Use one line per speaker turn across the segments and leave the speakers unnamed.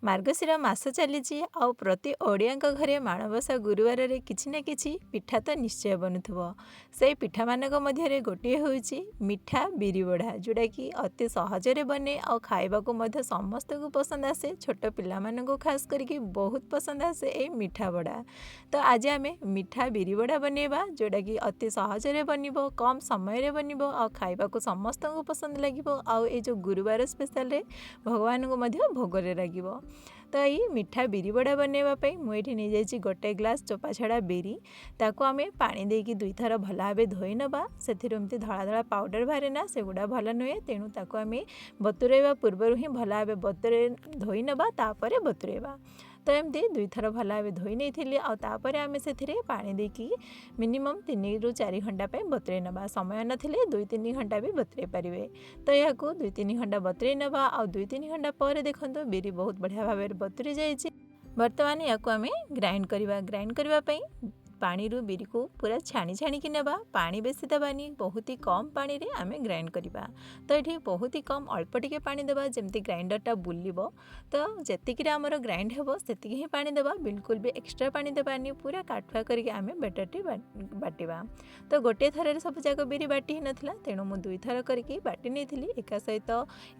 मार्गशीर मास चली आउ प्रति ओडिया घरे माणबसा गुरुवार रे किछि ना किछि पिठा तो निश्चय बनुथुबो। से पिठा मानक मध्य गोटे होउची मिठा बिरी वड़ा जोड़ा कि अति सहजरे बने और खाइबा को मध्य समस्त को पसंद आसे। छोट पिला मानक खास करके बहुत पसंद आसे ए मिठा वड़ा। तो आज आम मिठा बिरी वड़ा बनेबा जोड़ा कि अति सहजरे बनिबो, कम समय रे बनिबो और खाइबा को समस्त को पसंद लागिबो। आउ ए जो गुरुवार स्पेशल रे भगवान को मध्य भोगरे लागिबो। तो ये मिठा बिरी वड़ा बनवाई मुझे नहीं जाइए गोटे ग्लास चोपा छड़ा बिरी ताको आम पानी देकी दुई थर भल भाव धोई नवा। से धला धला पाउडर बाहरे ना से गुड़ा भल नुहे, तेणु ताको आम बतुरेवा पूर्वर ही भल भाव बतुरे धोई नवा तापर बतुरेवा। तो एमती दुई थर भल भाव धोई नहीं आउे आम से पानी देकी मिनिमम 3 ରୁ 4 घंटा बतुरे नवा। समय नथिले 2-3 घंटा भी बतुरे पारे। तो यह 2-3 घंटा बतुरे नवा आ 2-3 घंटा पर देखो बिरी बहुत बढ़िया भाव बतुरी जाइए। बर्तमान या आम ग्राइंड करवा। ग्राइंड करने पानी रू बिरी को पूरा छाणी छाणी की नेबा। पानी बेसी देवानी, बहुत ही कम पानी रे आमे ग्राइंड करवा। तो ये बहुत ही कम अल्प टिके पानी देवा जमती ग्राइंडरटा बुलिबो। तो जेतिकी आमर ग्राइंड हेबो सेतिकी ही पानी देवा, बिल्कुल भी एक्स्ट्रा पानी देवानी। पूरा काठुआ करके आमे बेटरटी बाटिबा। तो गोटे थर सब जाक बिरी बाटी ही नथिला, तेणु मु 2 थर करके बाटी नहीं एका सहित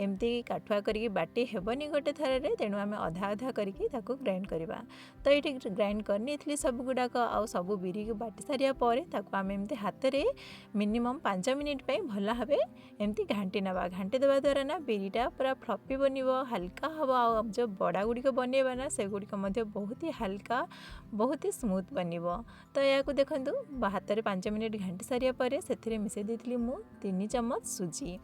एमती काठुआ करके बाटी हेबनी गोटे थर रे, तेणु आमे अधा अधा करके ताको ग्राइंड करवा। तो ये ग्राइंड करनी सब गुड़ाक आउ सब बिरी को बाटी सारिया पर ताको आम एमती हाथ रे मिनिमम 5 मिनिट भल भाव एमती घाटी नवा। घाटी देवा द्वारा ना बिरीटा पूरा फ्लफी बनिबो, हल्का हम। आ जो बड़ा गुड़िक बनइबा ना से गुड़िक बहुत ही हल्का, बहुत ही स्मूथ बनिबो। तो या देखु हाथ रे 5 मिनिट घाटी सारिया पर से मिसई देइथिली मु 3 चम्मच सुजी।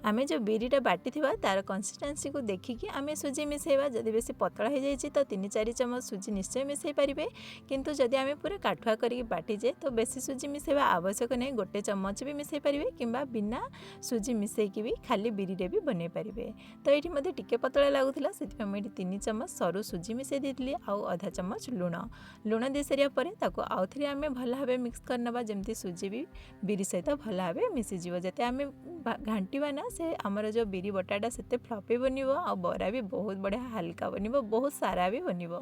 आमे जो बिरीटा बाटी थिबा तार कंसिस्टेंसी को देखिकी आमे सुजी मिसेबा। जदि बेसी पतला हो जाइए तो 3-4 चम्मच सुजी निश्चय मिसई पारिबे। किंतु जदि आमे पूरा काठुआ करके बाटी जे तो बेसी सुजी मिसेबा आवश्यक नहीं, गोटे चम्मच भी मिसई पारिबे किंबा बिना सुजी मिसेकी भी खाली बिरी रे भी बनै पारिबे। तो ये मते टिके पतला लागुथिला, सेति मैं 3 चम्मच सरू सुजी मिसई देइथिली आउ आधा चम्मच लुण दे सारिया परे ताको आउ थरे आमे भल भाबे मिक्स करनबा जेमती सुजी भी बिरी सहित भल भाबे मिसी जीव। जते आमे घांटीबा ना से आमर जो बिरी बटाटा से फ्लफी बनिबो आ बरा भी बहुत बढ़िया हल्का बनिबो, बहुत सारा भी बनिबो।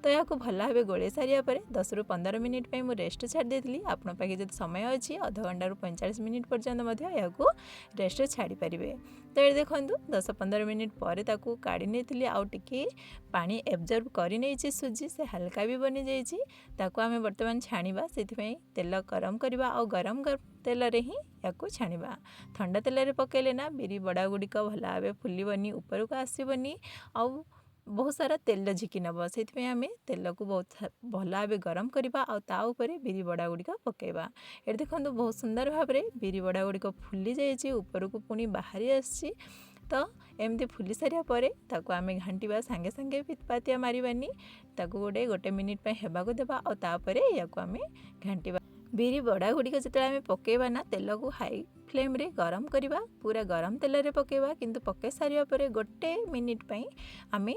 तो या भल भाव गोले सारिया पर 10 ରୁ 15 मिनिट पे मुझे रेस्ट छाड़ देती। आपण पाखे जब समय अच्छी अध घंटा ରୁ 45 मिनिट पर्यंत या रेस्ट छाड़ी पारे। तो ये देखो 10-15 मिनिट पर ताकू काढ़ी नहीं आउ टिके पानी एब्जर्व कर नहीं सुजी से हल्का भी बनी जाइए। ताकू आम बर्तमान छाणीबा, से तेल गरम करवा और गरम तेल रे ही या छाणीबा। ठंडा तेल रे पकेले ना बिरी बड़ा गुड़िक भल भाव फुलबनी, ऊपर को आसबनी आउ बहुत सारा तेल झिकी नब। से आम तेल को बहुत भल भाव गरम करवा और ता ऊपर बिरी बड़ा गुड़िक पकेबा। ये देखो बहुत सुंदर भाव में बिरी बड़ा गुड़िक फुली जाइए, ऊपर को पुणी बाहरी आसी। तो एमती फुली सारिया पर ताको आम घांटीबा, सांगे सांगे पितपातिया मारिबानी, ताको गोटे मिनिट हेबाको देबा और तापर या आम घांटीबा। बिरी बड़ा गुड़िक जो आम पकेबा ना तेल को हाई फ्लेम रे गरम करवा, पूरा गरम तेल रे पकेबा। किंतु पके सारिया पर गोटे मिनिट पई आमे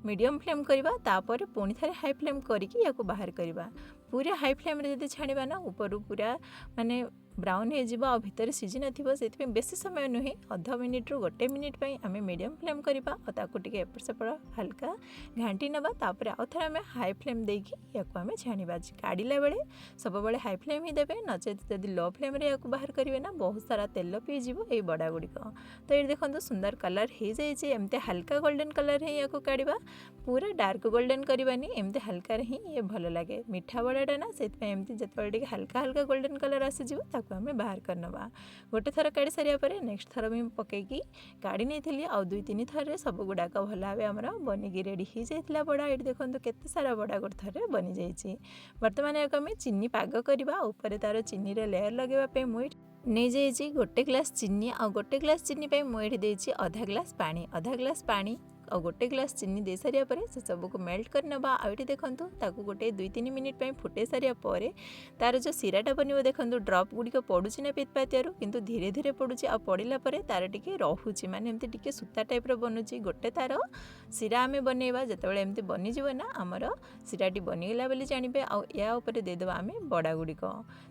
मीडियम फ्लेम करवा, तापर पुणी थे हाई फ्लेम करके या बाहर करवा। पूरा हाई फ्लेम रे जब छाणीबा ना ऊपर पूरा माने ब्राउन हो भितर सीझी नथिबो, से बेसी समय नुहे अध मिनिट ରୁ 1 मिनिट पई आमे मीडियम फ्लेम करवा और ताको टिके एपट सेपट हल्का घांटी नवा। तापर आउ थरे आमे हाई फ्लेम देकी या आमे छाणीबा। काढ़ीला बेले सब बेले हाई फ्लेम ही देबे, नचेत जदि लो फ्लेम रे या बाहर करिवे ना बहुत सारा तेल पी जीवो ए बड़ा गुड़िक। तो ये देखो सुंदर कलर हो जाइए, एमती हल्का गोल्डन कलर ही या काढ़ा, पूरा डार्क गोल्डन करवानी, एमती हल्का ही ये भल लगे मिठा बड़ाटा ना। से एमती जिते हल्का हल्का गोल्डन कलर आसीज आम बाहर करनवा। गोटे थर काढ़ी सारिया पर नेक्स्ट थर भी पकईकी काढ़ी नहीं आउ 2-3 थर सब गुड़ाक भल भाव आमर बनिकी रेडी हो जाता बड़ा। ये देखो केते सारा बड़ा गोटे थर बनी जाइए। बर्तमान या आम चीनी पाग करवा, ऊपर तार चीनी रे लेयर लगेवाई मुझे नहीं जाइए गोटे ग्लास चीनी आ गोटे ग्लास चीनी पे मुझे देइछि आधा ग्लास पानी। आधा ग्लास पानी और गोटे ग्लास चीनी दे सारिया पर से सब को मेल्ट करनबा। आउटी देखंतु ताकू गोटे 2-3 मिनिट पे फुटे सारिया पर तार जो सिराटा बनिबो देखंतु ड्रॉप गुड़िक पड़ुछि ना पितपातियारू, किंतु धीरे धीरे पड़ुछि आ पड़िला पर तार टिके रहुछि, माने एमती टिके सूता टाइप रो बनुछि। गोटे तार सिरा आमे बनेबा, जेतेबेले एमती बनि जिवो ना आमर सिराटी बनिगला बोली जानिबे। आ या ऊपर दे देबा आमे बड़ा गुड़िक।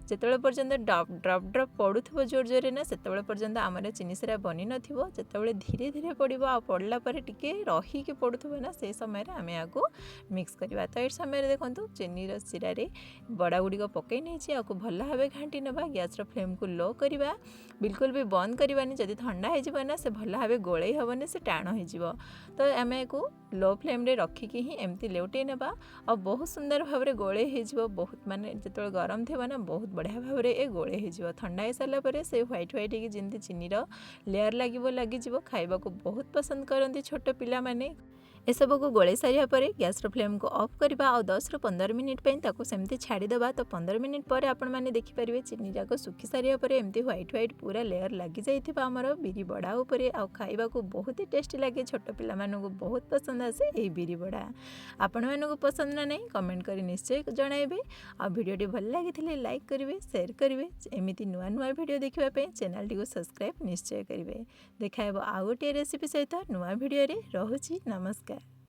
जेतेबेले पर्यंत ड्रॉप ड्रॉप ड्रॉप पड़ुथिबो जोर जोरे ना, सेतेबेले पर्यंत आमर चीनी सिरा बनि नथिबो। जेतेबेले धीरे धीरे पड़िबो आ पड़ला पर टिके रहीकि पड़ुथबो ना से समय आमे याको मिक्स करवा। तो ये समय देखंतु चीनी सिरा रे बड़ा गुड़िक पकई नहीं आपको भल भाव घाटी नवा। गैस फ्लेम को लो करवा, बिल्कुल भी बंद करवानी। जदि ठंडा हो ना से भल भाव गोले हेनी, से टाण हो। तो आम को लो फ्लेम रे रखिकी ही एमती लेउटे नेबा और बहुत सुंदर भाव में गोले हो। बहुत माने जो गरम थे ना बहुत बढ़िया भाव में ये गोले हो। ठंडा हो सारा पर से व्हाइट व्हाइट हो जमी चीनीर लेयर लगी खाइबा को बहुत पसंद करती छोट पिला माने। एसबू को गोले सारा पर गैस फ्लेम को ऑफ करवा और 10 ରୁ 15 मिनिट सेमती छाड़ीदे। तो 15 मिनिट पर आपण मैंने देखिपारे चीनी जाक सुखी सारा पर एमती व्हाइट व्हाइट पूरा लेयर लगी जाइथिबा हमर बिरी बड़ा उपरे। आ खाइबा को बहुत ही टेस्टी लगे, छोट पिला मानू बहुत पसंद आसे ए बिरी बड़ा। आपण मानू पसंद ना नहीं कमेंट करी निश्चय जणाइबे। आ वीडियोटी भल लागिथिले लाइक करिवे, शेयर करिवे। एमिति नुआ नुआ वीडियो देखिबा पे चैनल टी को सब्सक्राइब निश्चय करिवे। देखाइबो आ गोटे रेसिपी सहित नुआ वीडियो रे। रहुछि नमस्कार।